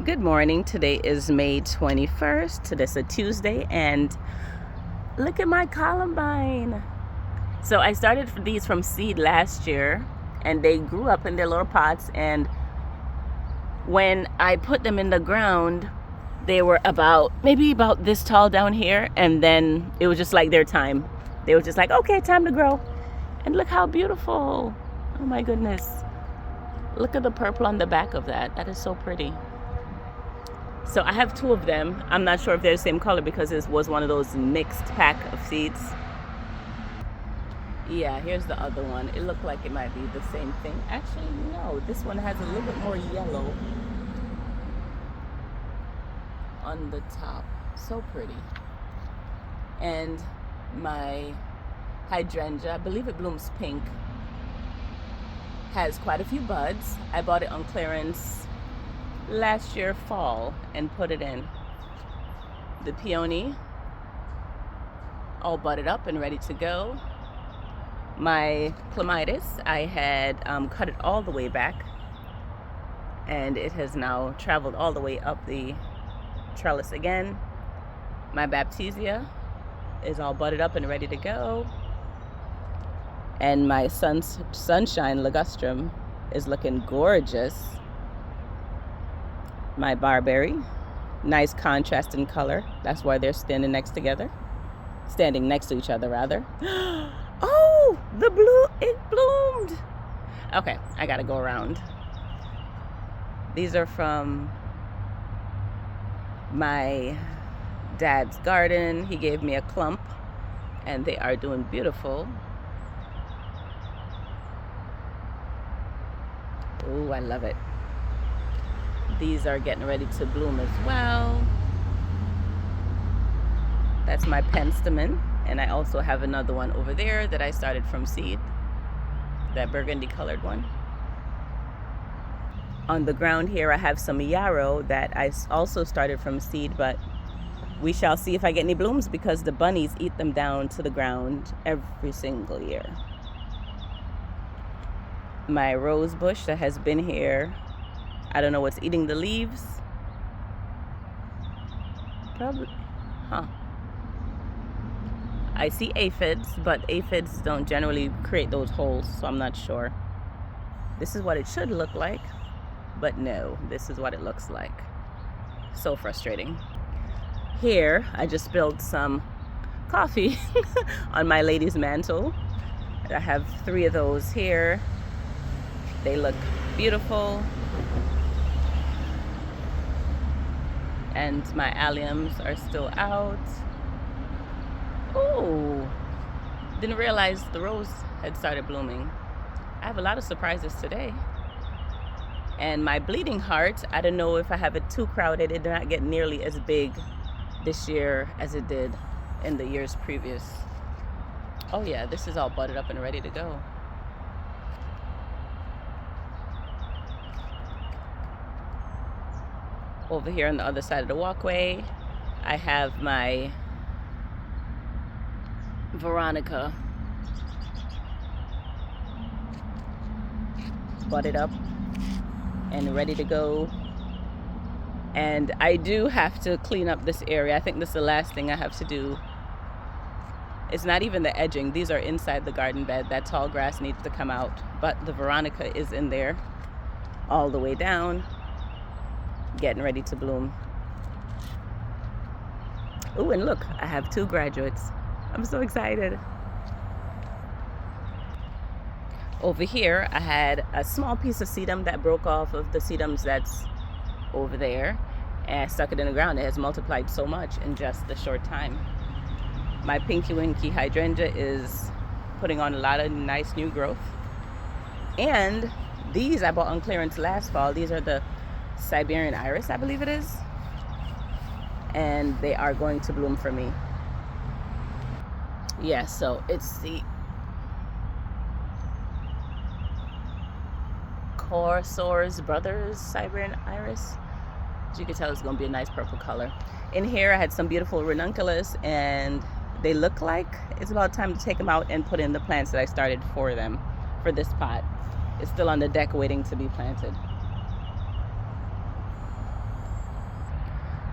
Good morning. Today is May 21st. Today's a Tuesday, and look at my columbine. So I started these from seed last year, and they grew up in their little pots, and when I put them in the ground, they were maybe about this tall down here, and then it was just like their time. They were just like, okay, time to grow. And look how beautiful. Oh my goodness. Look at the purple on the back of that. That is so pretty. So I have two of them. I'm not sure if they're the same color because this was one of those mixed pack of seeds. Yeah, here's the other one. It looked like it might be the same thing. Actually, no. This one has a little bit more yellow on the top. So pretty. And my hydrangea, I believe it blooms pink, has quite a few buds. I bought it on clearance last year fall and put it in. The peony, all budded up and ready to go. My clematis, I had cut it all the way back, and it has now traveled all the way up the trellis again. My baptisia is all budded up and ready to go. And my sunshine ligustrum is looking gorgeous. My barberry, nice contrast in color. That's why they're standing next to each other rather. Oh, it bloomed. Okay, I gotta go around. These are from my dad's garden. He gave me a clump, and they are doing beautiful. Oh, I love it. These are getting ready to bloom as well. That's my penstemon, and I also have another one over there that I started from seed, that burgundy colored one. On the ground here I have some yarrow that I also started from seed, but we shall see if I get any blooms because the bunnies eat them down to the ground every single year. My rose bush that has been here, I don't know what's eating the leaves. Probably, I see aphids, but aphids don't generally create those holes, so I'm not sure. This is what it should look like, but no, this is what it looks like. So frustrating. Here, I just spilled some coffee on my lady's mantle. I have 3 of those here. They look beautiful. And my alliums are still out. Oh, didn't realize the rose had started blooming. I have a lot of surprises today. And my bleeding heart, I don't know if I have it too crowded. It did not get nearly as big this year as it did in the years previous. Oh yeah, this is all budded up and ready to go. Over here on the other side of the walkway, I have my Veronica budded up and ready to go. And I do have to clean up this area. I think this is the last thing I have to do. It's not even the edging. These are inside the garden bed. That tall grass needs to come out, but the Veronica is in there all the way down, getting ready to bloom. Oh, and look, I have 2 graduates. I'm so excited. Over here, I had a small piece of sedum that broke off of the sedums that's over there, and I stuck it in the ground. It has multiplied so much in just a short time. My Pinky Winky hydrangea is putting on a lot of nice new growth. And these I bought on clearance last fall. These are the Siberian iris, I believe it is, and they are going to bloom for me. Yeah, so it's the Corsair's Brothers Siberian iris. As you can tell, it's going to be a nice purple color. In here I had some beautiful ranunculus, and they look like it's about time to take them out and put in the plants that I started for them for this pot. It's still on the deck waiting to be planted.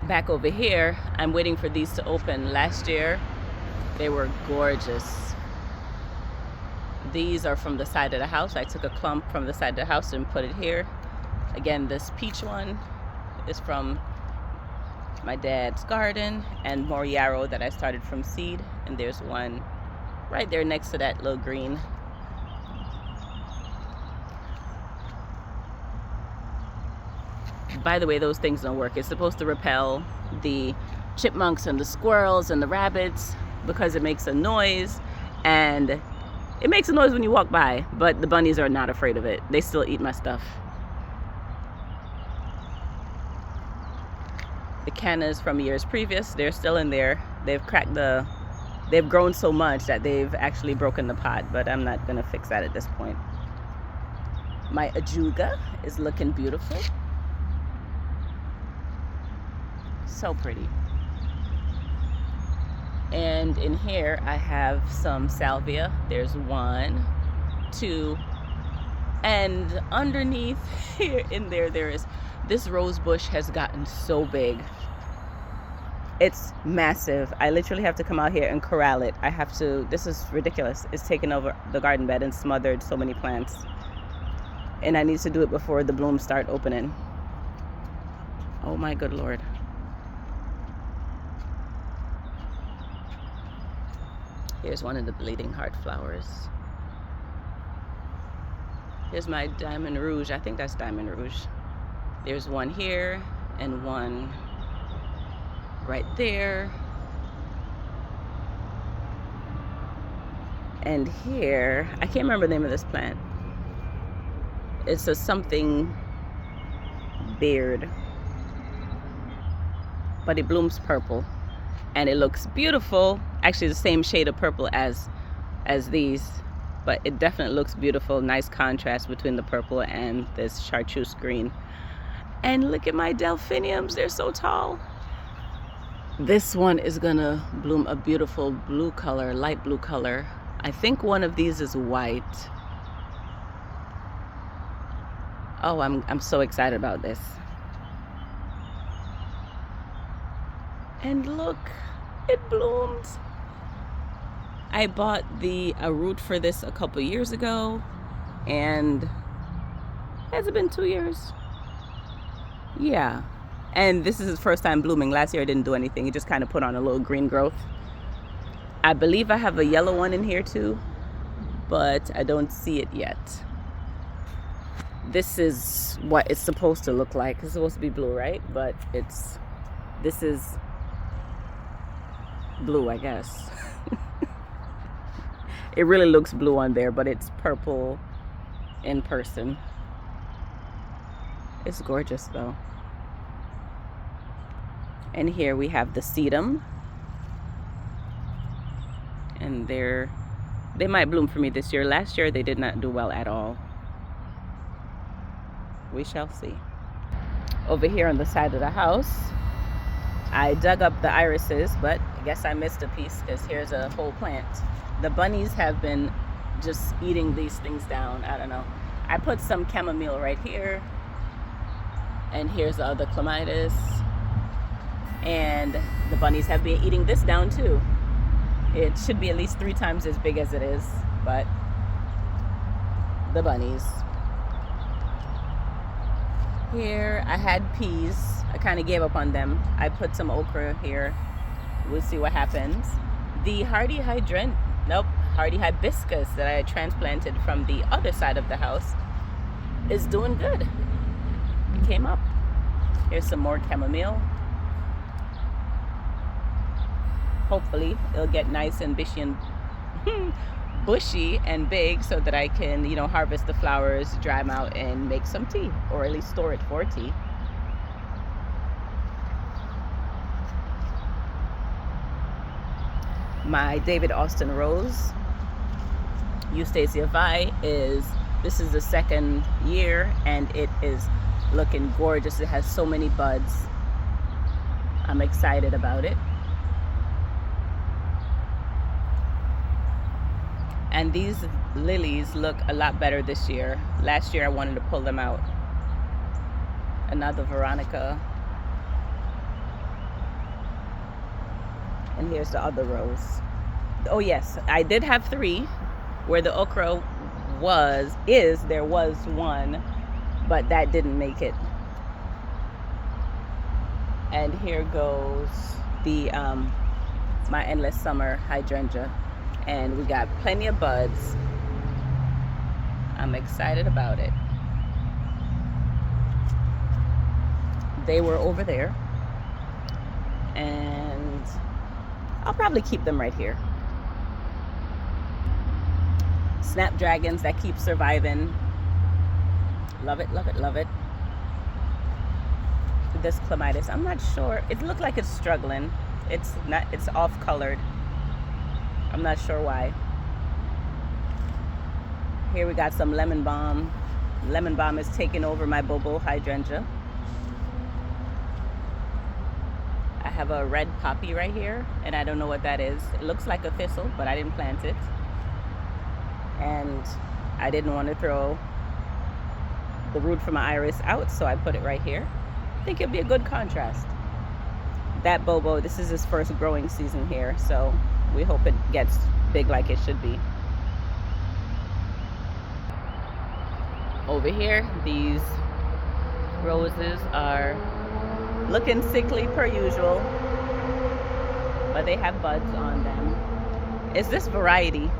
Back over here, I'm waiting for these to open. Last year, they were gorgeous. These are from the side of the house. I took a clump from the side of the house and put it here. Again, this peach one is from my dad's garden, and more yarrow that I started from seed. And there's one right there next to that little green. By the way, those things don't work. It's supposed to repel the chipmunks and the squirrels and the rabbits because it makes a noise, and it makes a noise when you walk by, but the bunnies are not afraid of it. They still eat my stuff. The cannas from years previous, they're still in there. They've grown so much that they've actually broken the pot, but I'm not gonna fix that at this point. My ajuga is looking beautiful. So pretty. And in here I have some salvia. There's 1, 2, and underneath here in there is this rose bush has gotten so big. It's massive. I literally have to come out here and corral it. This is ridiculous. It's taken over the garden bed and smothered so many plants. And I need to do it before the blooms start opening. Oh my good Lord. Here's one of the bleeding heart flowers. Here's my diamond rouge. I think that's diamond rouge. There's one here and one right there. And here, I can't remember the name of this plant. It's a something beard, but it blooms purple and it looks beautiful. Actually the same shade of purple as these, but it definitely looks beautiful. Nice contrast between the purple and this chartreuse green. And look at my delphiniums, they're so tall. This one is gonna bloom a beautiful blue color, light blue color. I think one of these is white. Oh, I'm so excited about this. And look, it blooms. I bought a root for this a couple years ago, and has it been 2 years? Yeah. And this is his first time blooming. Last year I didn't do anything. It just kind of put on a little green growth. I believe I have a yellow one in here too, but I don't see it yet. This is what it's supposed to look like. It's supposed to be blue, right? But this is blue, I guess. It really looks blue on there, but it's purple in person. It's gorgeous though. And here we have the sedum. And they might bloom for me this year. Last year they did not do well at all. We shall see. Over here on the side of the house, I dug up the irises, but I guess I missed a piece because here's a whole plant. The bunnies have been just eating these things down. I don't know. I put some chamomile right here. And here's the other clematis. And the bunnies have been eating this down too. It should be at least 3 times as big as it is, but the bunnies. Here I had peas. I kind of gave up on them. I put some okra here. We'll see what happens. The hardy hibiscus that I transplanted from the other side of the house is doing good. It came up. Here's some more chamomile. Hopefully it'll get nice and bushy and big so that I can, harvest the flowers, dry them out, and make some tea, or at least store it for tea. My David Austin rose, Eustacia Vi, this is the 2nd year, and it is looking gorgeous. It has so many buds. I'm excited about it. And these lilies look a lot better this year. Last year I wanted to pull them out. Another Veronica. And here's the other rows. Oh yes, I did have 3 where the okra there was one, but that didn't make it. And here goes the my endless summer hydrangea, and we got plenty of buds. I'm excited about it. They were over there, and I'll probably keep them right here. Snapdragons that keep surviving. Love it, love it, love it. This clematis, I'm not sure. It looked like it's struggling. It's not. It's off colored. I'm not sure why. Here we got some lemon balm. Lemon balm is taking over my bobo hydrangea. I have a red poppy right here, and I don't know what that is. It looks like a thistle, but I didn't plant it. And I didn't want to throw the root from my iris out, so I put it right here. I think it'd be a good contrast. That bobo, this is his first growing season here, so we hope it gets big like it should be. Over here, these roses are looking sickly per usual, but they have buds on them. It's this variety,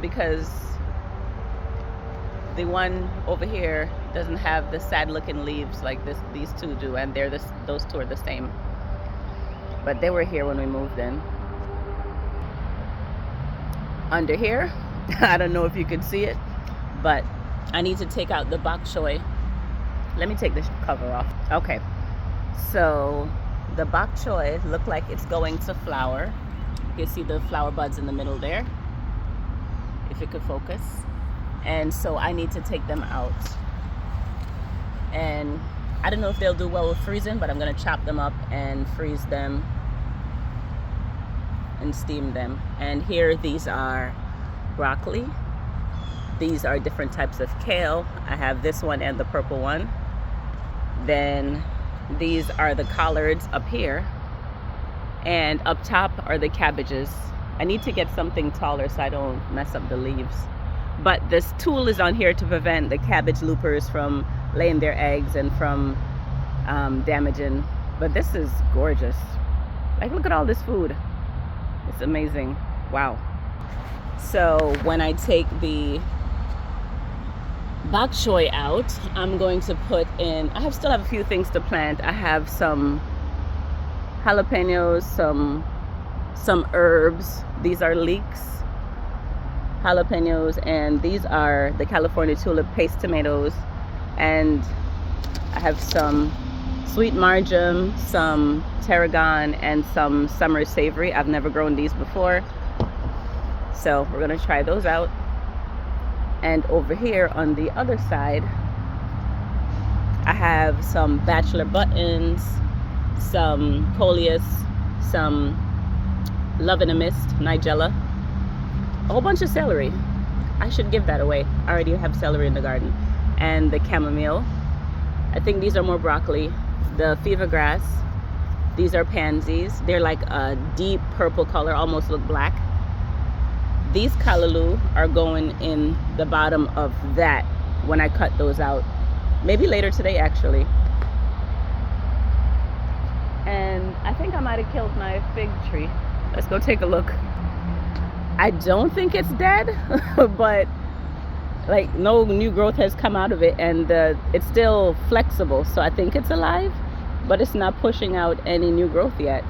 because the one over here doesn't have the sad looking leaves like these two do, and those two are the same, but they were here when we moved in. Under here, I don't know if you can see it, but I need to take out the bok choy. Let me take this cover off. Okay, so the bok choy look like it's going to flower. You can see the flower buds in the middle there, if it could focus. And so I need to take them out. And I don't know if they'll do well with freezing, but I'm gonna chop them up and freeze them and steam them. And here, these are broccoli. These are different types of kale. I have this one and the purple one. Then these are the collards up here. And up top are the cabbages. I need to get something taller so I don't mess up the leaves. But this tool is on here to prevent the cabbage loopers from laying their eggs and from damaging. But this is gorgeous. Like, look at all this food. It's amazing. Wow. So when I take the bok choy out, I'm going to put in, still have a few things to plant. I have some jalapenos, some herbs. These are leeks, jalapenos, and these are the California tulip paste tomatoes. And I have some sweet marjoram, some tarragon, and some summer savory. I've never grown these before, so we're gonna try those out. And over here on the other side, I have some bachelor buttons, some coleus, some love in a mist, nigella, a whole bunch of celery. I should give that away. I already have celery in the garden. And the chamomile. I think these are more broccoli. The fever grass. These are pansies. They're like a deep purple color, almost look black. These callaloo are going in the bottom of that when I cut those out. Maybe later today, actually. And I think I might have killed my fig tree. Let's go take a look. I don't think it's dead, but like no new growth has come out of it, and it's still flexible. So I think it's alive, but it's not pushing out any new growth yet.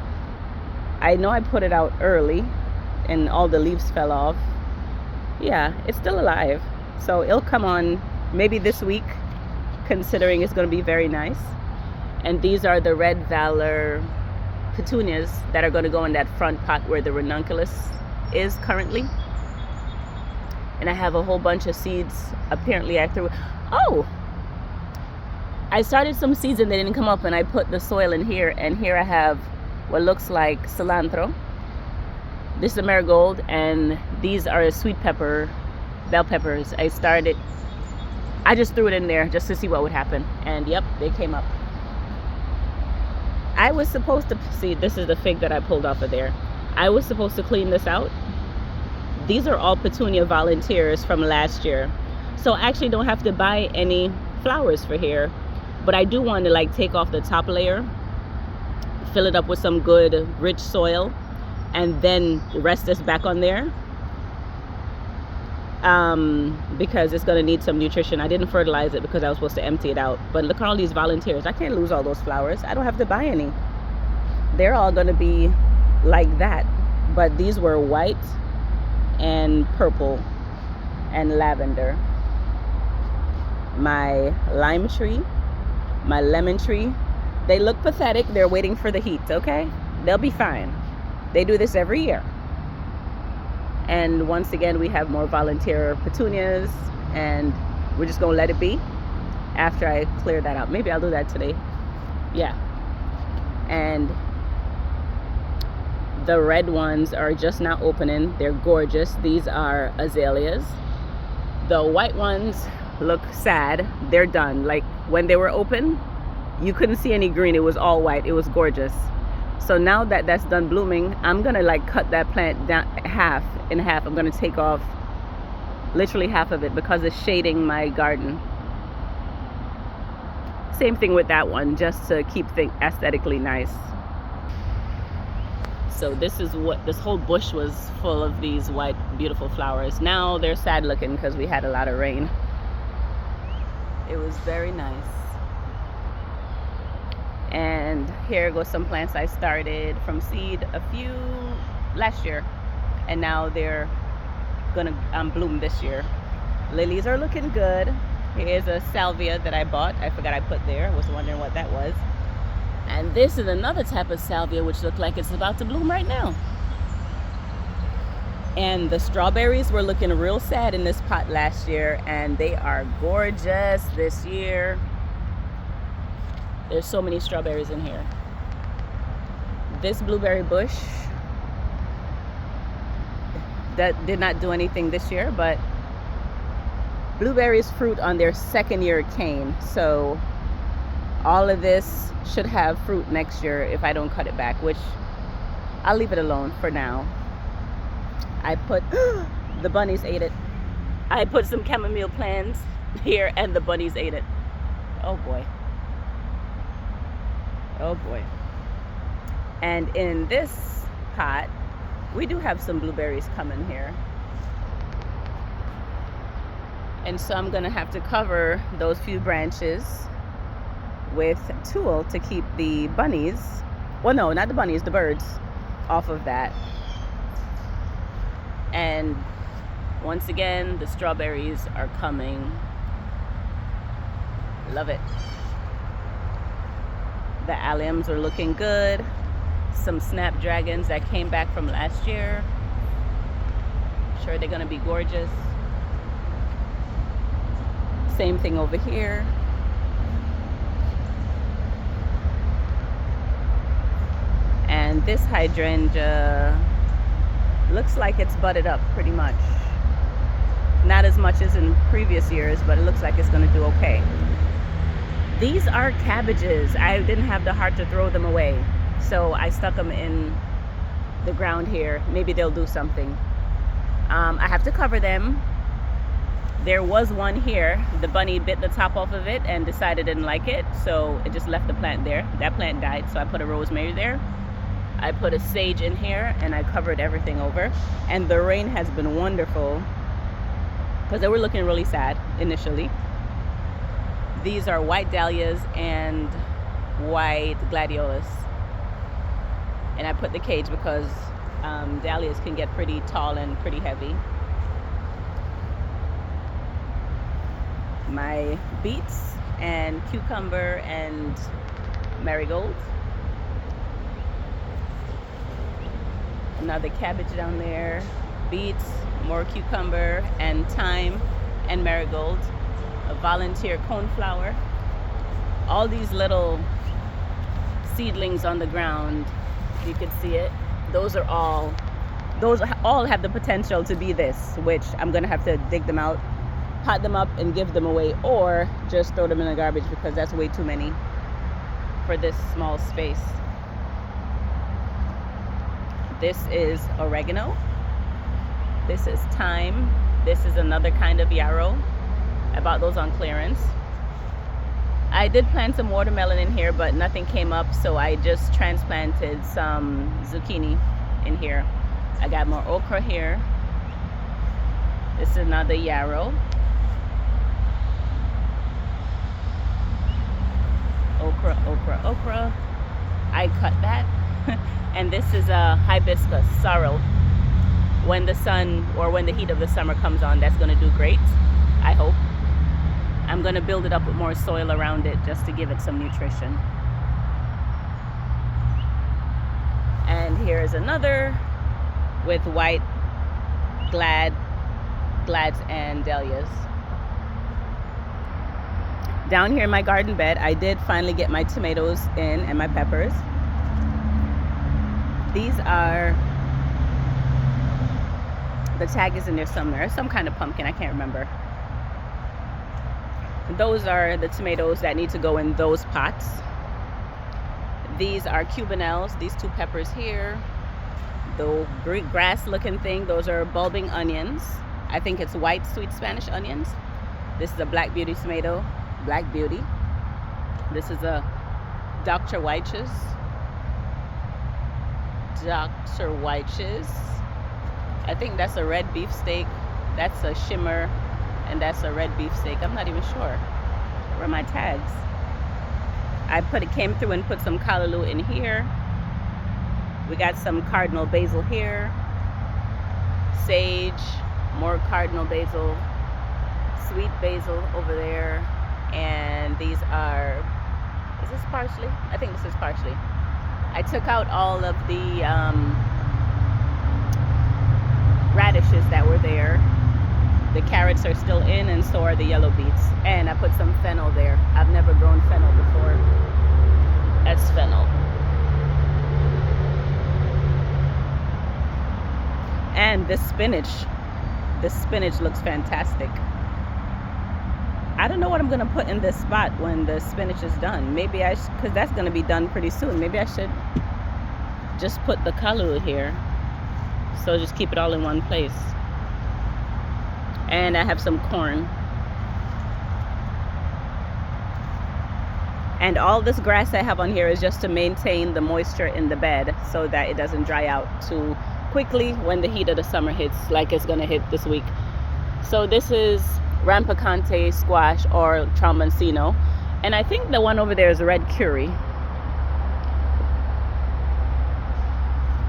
I know I put it out early and all the leaves fell off. Yeah, it's still alive. So it'll come on maybe this week, considering it's going to be very nice. And these are the red valor petunias that are going to go in that front pot where the ranunculus is currently. And I have a whole bunch of seeds. Apparently I threw, I started some seeds and they didn't come up, and I put the soil in here, and here I have what looks like cilantro. This is marigold, and these are sweet pepper, bell peppers. I just threw it in there just to see what would happen, and yep, they came up. I was supposed to see, this is the fig that I pulled off of there. I was supposed to clean this out. These are all petunia volunteers from last year. So I actually don't have to buy any flowers for here. But I do want to like take off the top layer, fill it up with some good rich soil, and then rest this back on there. Because it's gonna need some nutrition. I didn't fertilize it because I was supposed to empty it out. But look at all these volunteers. I can't lose all those flowers. I don't have to buy any. They're all gonna be like that. But these were white and purple and lavender. My lime tree, my lemon tree, they look pathetic. They're waiting for the heat, okay? They'll be fine. They do this every year. And once again, we have more volunteer petunias, and we're just gonna let it be after I clear that out. Maybe I'll do that today. Yeah. And the red ones are just now opening. They're gorgeous. These are azaleas. The white ones look sad. They're done. Like when they were open, you couldn't see any green. It was all white. It was gorgeous. So now that that's done blooming, I'm gonna like cut that plant down in half. I'm gonna take off literally half of it because it's shading my garden. Same thing with that one, just to keep things aesthetically nice. So this is what this whole bush was full of, these white beautiful flowers. Now they're sad looking because we had a lot of rain. It was very nice. And here goes some plants I started from seed a few last year, and now they're gonna bloom this year. Lilies are looking good. Here's a salvia that I bought. I forgot I put there. I was wondering what that was. And this is another type of salvia which looks like it's about to bloom right now. And the strawberries were looking real sad in this pot last year, and they are gorgeous this year. There's so many strawberries in here. This blueberry bush that did not do anything this year, but blueberries fruit on their second year cane. So all of this should have fruit next year if I don't cut it back, which I'll leave it alone for now. I put, the bunnies ate it. I put some chamomile plants here and the bunnies ate it. Oh boy. Oh boy. And in this pot, we do have some blueberries coming here. And so I'm gonna have to cover those few branches with tulle to keep the bunnies, well no, not the bunnies, the birds, off of that. And once again, the strawberries are coming. Love it. The alliums are looking good. Some snapdragons that came back from last year. Sure, they're gonna be gorgeous. Same thing over here. And this hydrangea looks like it's budded up pretty much. Not as much as in previous years, but it looks like it's gonna do okay. These are cabbages. I didn't have the heart to throw them away, so I stuck them in the ground here. Maybe they'll do something. I have to cover them. There was one here. The bunny bit the top off of it and decided it didn't like it, so it just left the plant there. That plant died, so I put a rosemary there. I put a sage in here, and I covered everything over. And the rain has been wonderful because they were looking really sad initially. These are white dahlias and white gladiolus. And I put the cage because dahlias can get pretty tall and pretty heavy. My beets and cucumber and marigold. Another cabbage down there. Beets, more cucumber and thyme and marigold. A volunteer coneflower. All these little seedlings on the ground, you can see it. Those all have the potential to be this, which I'm gonna have to dig them out, pot them up and give them away, or just throw them in the garbage because that's way too many for this small space. This is oregano. This is thyme. This is another kind of yarrow. I bought those on clearance. I did plant some watermelon in here, but nothing came up, so I just transplanted some zucchini in here. I got more okra here. This is another yarrow. Okra, okra, okra. I cut that. And this is a hibiscus sorrel. When the sun or when the heat of the summer comes on, that's gonna do great, I hope. I'm gonna build it up with more soil around it just to give it some nutrition. And here's another with white glads and dahlias. Down here in my garden bed, I did finally get my tomatoes in and my peppers. These are, the tag is in there somewhere, some kind of pumpkin, I can't remember. Those are the tomatoes that need to go in those pots. These are cubanelles, these two peppers here. The grass looking thing, those are bulbing onions. I think it's white sweet Spanish onions. This is a Black Beauty tomato, Black Beauty. This is a Dr. Weich's. Dr. Weich's. I think that's a red beefsteak. That's a shimmer. And that's a red beefsteak. I'm not even sure. Where are my tags? I came through and put some callaloo in here. We got some cardinal basil here. Sage, more cardinal basil, sweet basil over there. And these are, is this parsley? I think this is parsley. I took out all of the radishes that were there. The carrots are still in, and so are the yellow beets. And I put some fennel there. I've never grown fennel before. That's fennel. And the spinach. The spinach looks fantastic. I don't know what I'm gonna put in this spot when the spinach is done. Maybe I should, because that's gonna be done pretty soon. Maybe I should just put the callaloo here. So just keep it all in one place. And I have some corn. And all this grass I have on here is just to maintain the moisture in the bed so that it doesn't dry out too quickly when the heat of the summer hits, like it's gonna hit this week. So this is Rampicante squash or Tromboncino. And I think the one over there is red curry.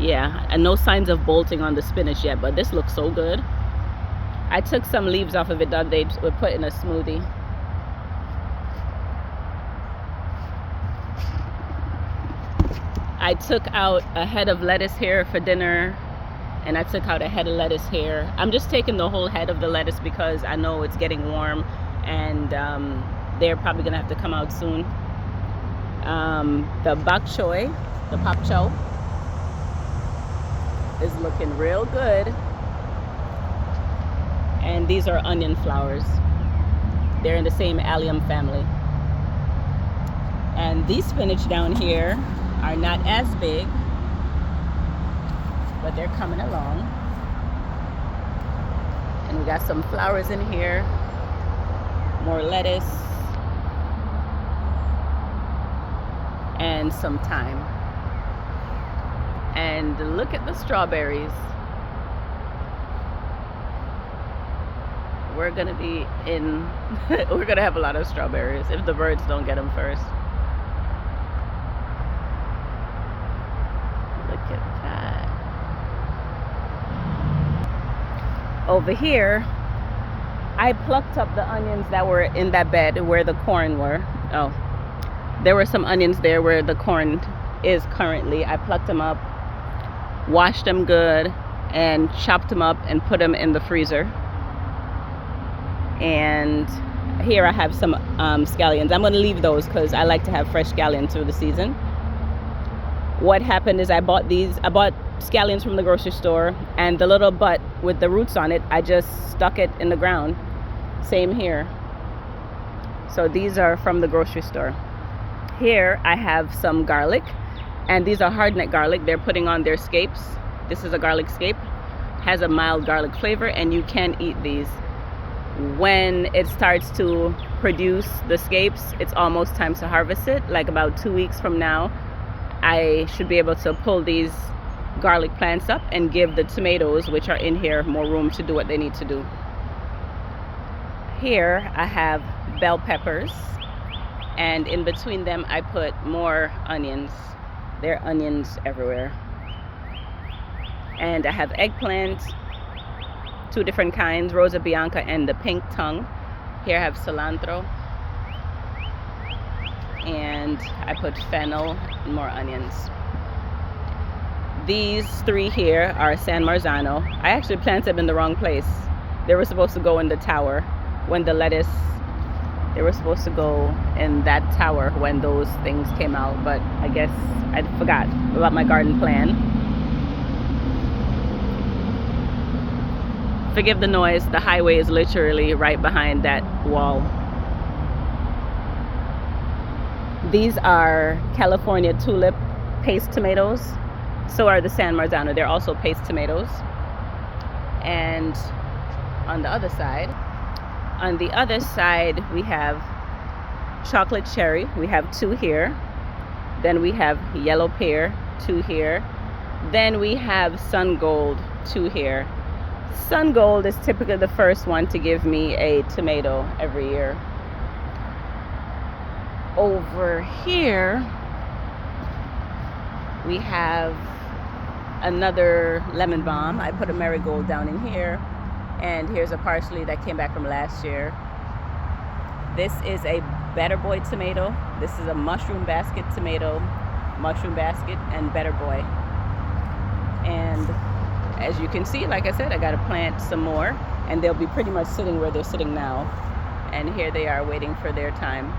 Yeah, and no signs of bolting on the spinach yet, but this looks so good. I took some leaves off of it that they would put in a smoothie. I took out a head of lettuce here for dinner, and I took out a head of lettuce here. I'm just taking the whole head of the lettuce because I know it's getting warm, and they're probably gonna have to come out soon. The bok choy, the pak choy, is looking real good. And these are onion flowers. They're in the same allium family. And these spinach down here are not as big, but they're coming along. And we got some flowers in here, more lettuce, and some thyme. And look at the strawberries. We're gonna be in, we're gonna have a lot of strawberries if the birds don't get them first. Look at that. Over here, I plucked up the onions that were in that bed where the corn were. Oh, there were some onions there where the corn is currently. I plucked them up, washed them good, and chopped them up and put them in the freezer. And here I have some scallions. I'm going to leave those because I like to have fresh scallions through the season. What happened is I bought scallions from the grocery store, and the little butt with the roots on it, I just stuck it in the ground. Same here. So these are from the grocery store. Here I have some garlic, and these are hardneck garlic. They're putting on their scapes. This is a garlic scape, has a mild garlic flavor, and you can eat these. When it starts to produce the scapes, it's almost time to harvest it. Like about 2 weeks from now, I should be able to pull these garlic plants up and give the tomatoes, which are in here, more room to do what they need to do. Here I have bell peppers, and in between them I put more onions. There are onions everywhere. And I have eggplant, 2 different kinds, Rosa Bianca and the pink tongue. Here I have cilantro, and I put fennel and more onions. These 3 here are San Marzano. I actually planted them in the wrong place. They were supposed to go in the tower when the lettuce, they were supposed to go in that tower when those things came out, but I guess I forgot about my garden plan. Forgive the noise, the highway is literally right behind that wall. These are California tulip paste tomatoes. So are the San Marzano. They're also paste tomatoes. And on the other side we have chocolate cherry. We have 2 here. Then we have yellow pear, 2 here. Then we have sun gold, 2 here. Sun gold is typically the first one to give me a tomato every year. Over here we have another lemon balm. I put a marigold down in here, and here's a parsley that came back from last year. This is a Better Boy tomato. This is a mushroom basket tomato, mushroom basket and Better Boy. And as you can see, like I said, I got to plant some more, and they'll be pretty much sitting where they're sitting now. And here they are waiting for their time.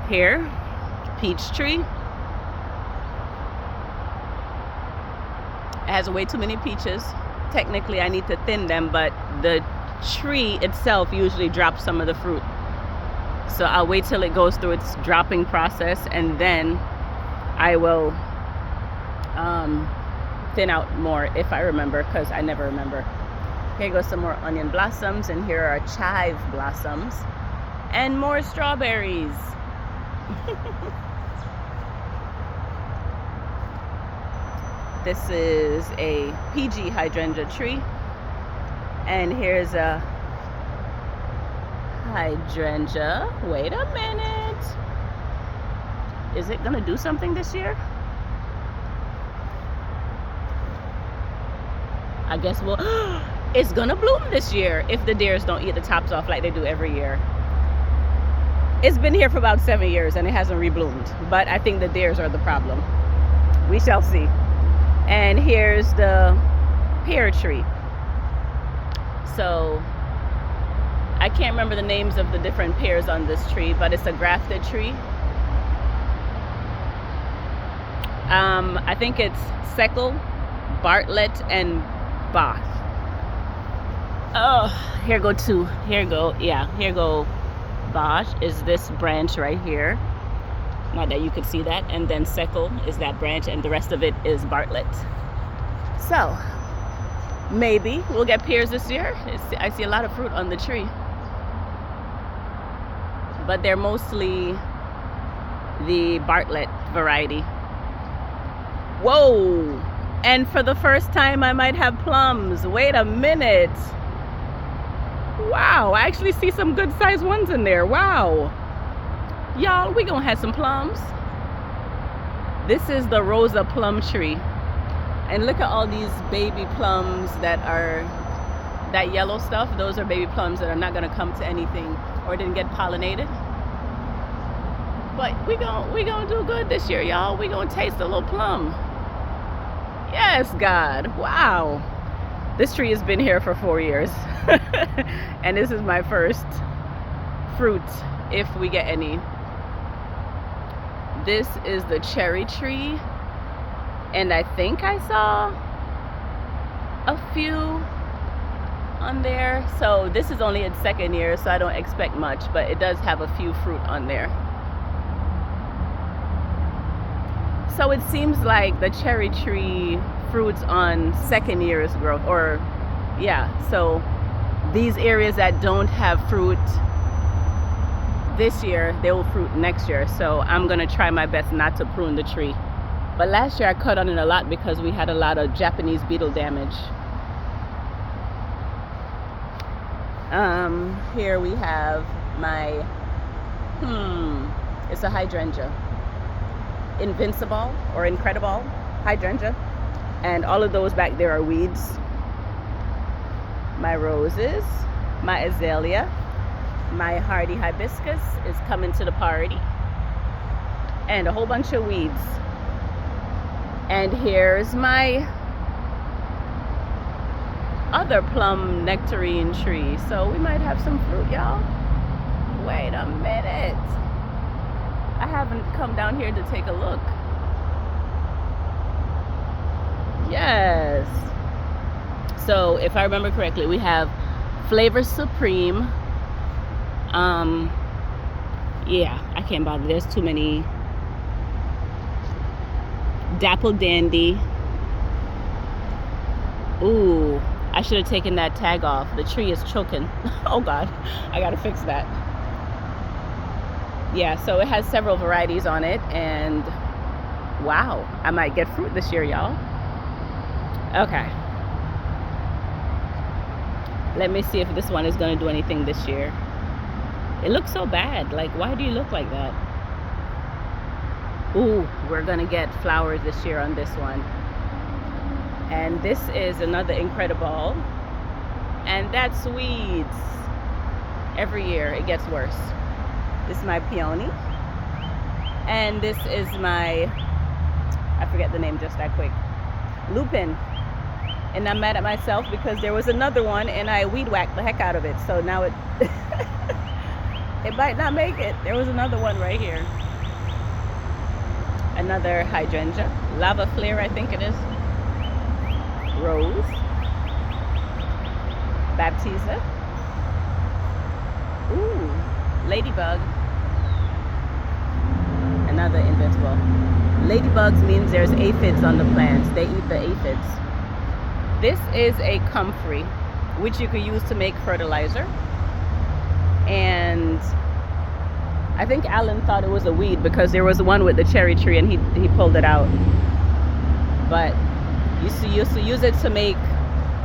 Here, peach tree. It has way too many peaches. Technically I need to thin them, but the tree itself usually drops some of the fruit. So I'll wait till it goes through its dropping process, and then I will thin out more if I remember, because I never remember. Here goes some more onion blossoms, and here are chive blossoms and more strawberries. This is a PG hydrangea tree, and here's a hydrangea. Wait a minute, is it gonna do something this year? I guess we'll it's gonna bloom this year if the deers don't eat the tops off like they do every year. It's been here for about 7 years and it hasn't rebloomed, but I think the deers are the problem. We shall see. And here's the pear tree. So I can't remember the names of the different pears on this tree, but it's a grafted tree. I think it's Seckel, Bartlett, and Bosch. Oh, here go Bosch is this branch right here. Not that you could see that. And then Seckel is that branch, and the rest of it is Bartlett. So maybe we'll get pears this year. I see a lot of fruit on the tree, but they're mostly the Bartlett variety. Whoa! And for the first time I might have plums. Wait a minute. Wow, I actually see some good sized ones in there. Wow. Y'all, we gonna have some plums. This is the Rosa plum tree. And look at all these baby plums that are that yellow stuff. Those are baby plums that are not gonna come to anything or didn't get pollinated. But we gonna do good this year, y'all. We gonna taste a little plum. Yes, God. Wow. This tree has been here for 4 years. And this is my first fruit, if we get any. This is the cherry tree, and I think I saw a few on there. So this is only its 2nd year, so I don't expect much, but it does have a few fruit on there. So it seems like the cherry tree fruits on second year's growth, or yeah, so these areas that don't have fruit this year, they will fruit next year. So I'm gonna try my best not to prune the tree. But last year I cut on it a lot because we had a lot of Japanese beetle damage. Here we have my, it's a hydrangea. Invincible or Incredible hydrangea. And all of those back there are weeds. My roses, my azalea, my hardy hibiscus is coming to the party. And a whole bunch of weeds. And here's my other plum nectarine tree. So we might have some fruit, y'all. Wait a minute. I haven't come down here to take a look. Yes. So if I remember correctly, we have Flavor Supreme. Yeah, I can't bother. There's too many. Dapple Dandy. Ooh, I should have taken that tag off. The tree is choking. Oh God, I gotta fix that. Yeah, so it has several varieties on it, and wow, I might get fruit this year, y'all. Okay. Let me see if this one is gonna do anything this year. It looks so bad. Like, why do you look like that? Ooh, we're gonna get flowers this year on this one. And this is another Incredible. And that's weeds. Every year it gets worse. This is my peony. And this is my, I forget the name just that quick, lupin. And I'm mad at myself because there was another one and I weed whacked the heck out of it. So now it, it might not make it. There was another one right here. Another hydrangea, lava flare, I think it is. Rose, baptisia. Ooh, ladybug. Another invincible. Ladybugs means there's aphids on the plants. They eat the aphids. This is a comfrey, which you could use to make fertilizer. And I think Alan thought it was a weed because there was one with the cherry tree and he pulled it out. But you used to use it to make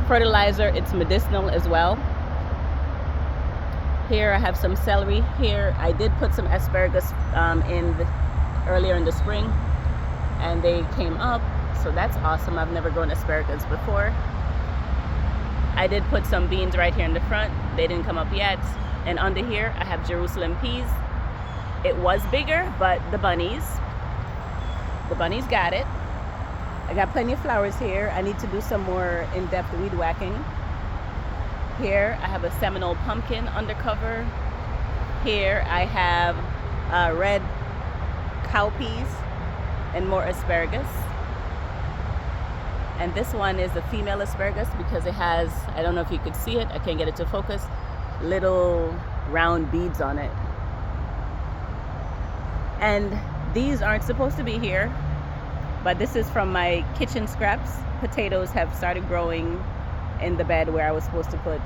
fertilizer. It's medicinal as well. Here I have some celery. Here I did put some asparagus earlier in the spring, and they came up, so that's awesome. I've never grown asparagus before. I did put some beans right here in the front. They didn't come up yet. And under here I have Jerusalem peas. It was bigger, but the bunnies got it. I got plenty of flowers here. I need to do some more in-depth weed whacking. Here I have a Seminole pumpkin undercover. Here I have red cowpeas and more asparagus. And this one is a female asparagus because it has, I don't know if you could see it, I can't get it to focus, little round beads on it. And these aren't supposed to be here, but this is from my kitchen scraps. Potatoes have started growing in the bed where I was supposed to put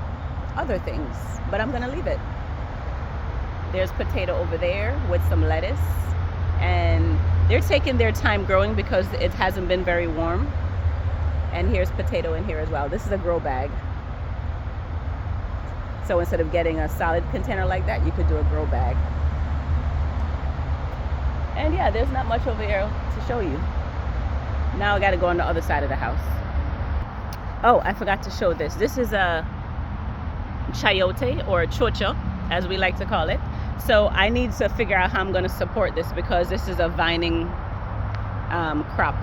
other things, but I'm gonna leave it. There's potato over there with some lettuce, and they're taking their time growing because it hasn't been very warm. And here's potato in here as well. This is a grow bag. So instead of getting a solid container like that, you could do a grow bag. And yeah, there's not much over here to show you. Now I gotta go on the other side of the house. Oh, I forgot to show this. This is a chayote, or a chocho, as we like to call it. So I need to figure out how I'm gonna support this because this is a vining crop.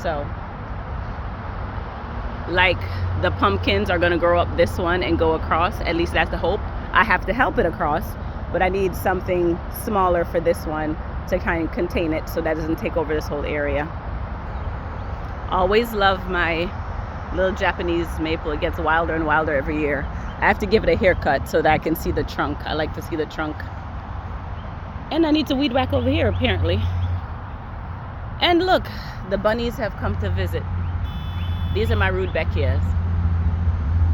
So, like the pumpkins are gonna grow up this one and go across, at least that's the hope. I have to help it across, but I need something smaller for this one to kind of contain it so that doesn't take over this whole area. Always love my little Japanese maple. It gets wilder and wilder every year. I have to give it a haircut so that I can see the trunk. I like to see the trunk. And I need to weed whack over here apparently. And look, the bunnies have come to visit. These are my Rudbeckias.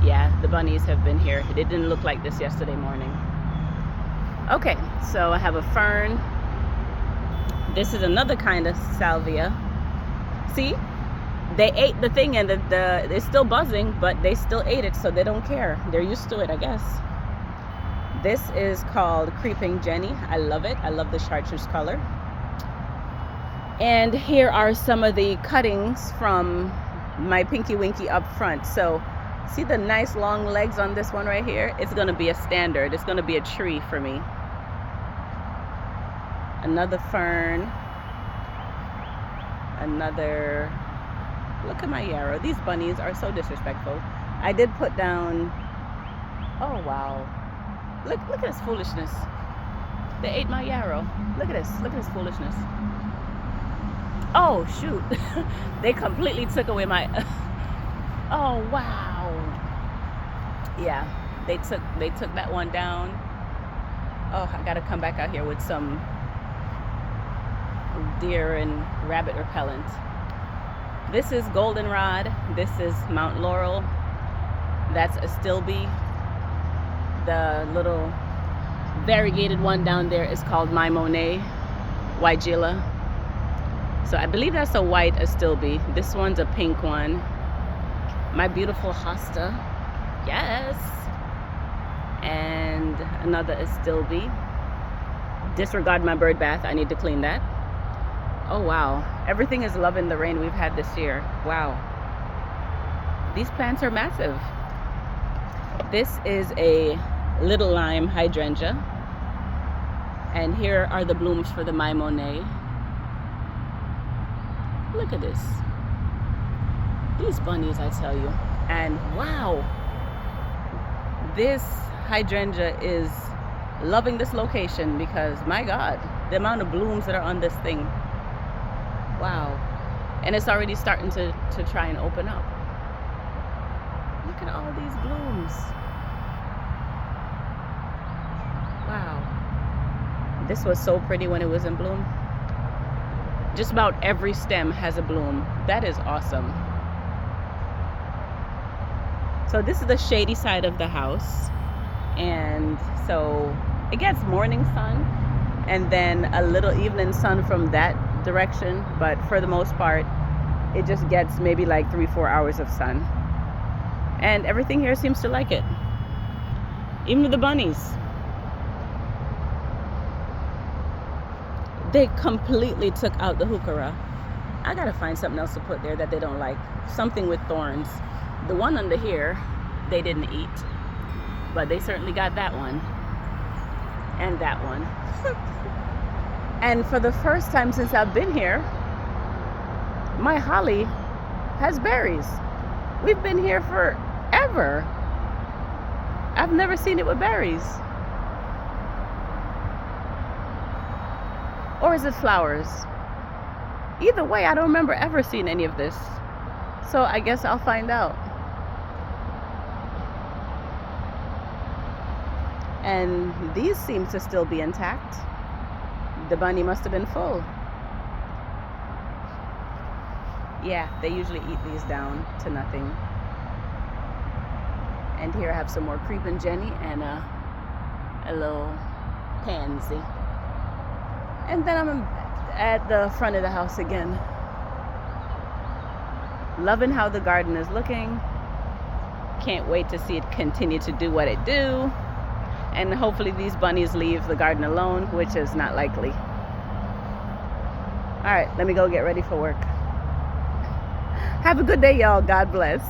Yeah, the bunnies have been here. It didn't look like this yesterday morning. Okay, so I have a fern. This is another kind of salvia. See? They ate the thing and it's still buzzing, but they still ate it, so they don't care. They're used to it, I guess. This is called Creeping Jenny. I love it. I love the chartreuse color. And here are some of the cuttings from my Pinky Winky up front. So see the nice long legs on this one right here? It's going to be a standard. It's going to be a tree for me. Another fern. Another... Look at my yarrow. These bunnies are so disrespectful. I did put down... Oh, wow. Look at this foolishness. They ate my yarrow. Look at this. Look at this foolishness. Oh, shoot. They completely took away my... Oh, wow. Yeah, they took that one down. Oh, I got to come back out here with some deer and rabbit repellent. This is goldenrod. This is Mount Laurel. That's Astilbe. The little variegated one down there is called My Monet, Weigela. So I believe that's a white Astilbe. This one's a pink one. My beautiful hosta. Yes. And another Astilbe. Disregard my bird bath. I need to clean that. Oh, wow. Everything is loving the rain we've had this year. Wow. These plants are massive. This is a little lime hydrangea. And here are the blooms for the My Monet. Look at this. These bunnies, I tell you. And wow. This hydrangea is loving this location because, my God, the amount of blooms that are on this thing. Wow. And it's already starting to try and open up. Look at all these blooms. Wow. This was so pretty when it was in bloom. Just about every stem has a bloom. That is awesome. So this is the shady side of the house. And so it gets morning sun and then a little evening sun from that direction, but for the most part it just gets maybe like 3-4 hours of sun, and everything here seems to like it, even the bunnies. They completely took out the heuchera. I gotta find something else to put there that they don't like, something with thorns. The one under here they didn't eat, but they certainly got that one and that one. And for the first time since I've been here, my holly has berries. We've been here forever. I've never seen it with berries. Or is it flowers? Either way, I don't remember ever seeing any of this. So I guess I'll find out. And these seem to still be intact. The bunny must have been full. Yeah, they usually eat these down to nothing. And here I have some more Creeping Jenny and a little pansy. And then I'm at the front of the house again. Loving how the garden is looking. Can't wait to see it continue to do what it do. And hopefully these bunnies leave the garden alone, which is not likely. All right, let me go get ready for work. Have a good day, y'all. God bless.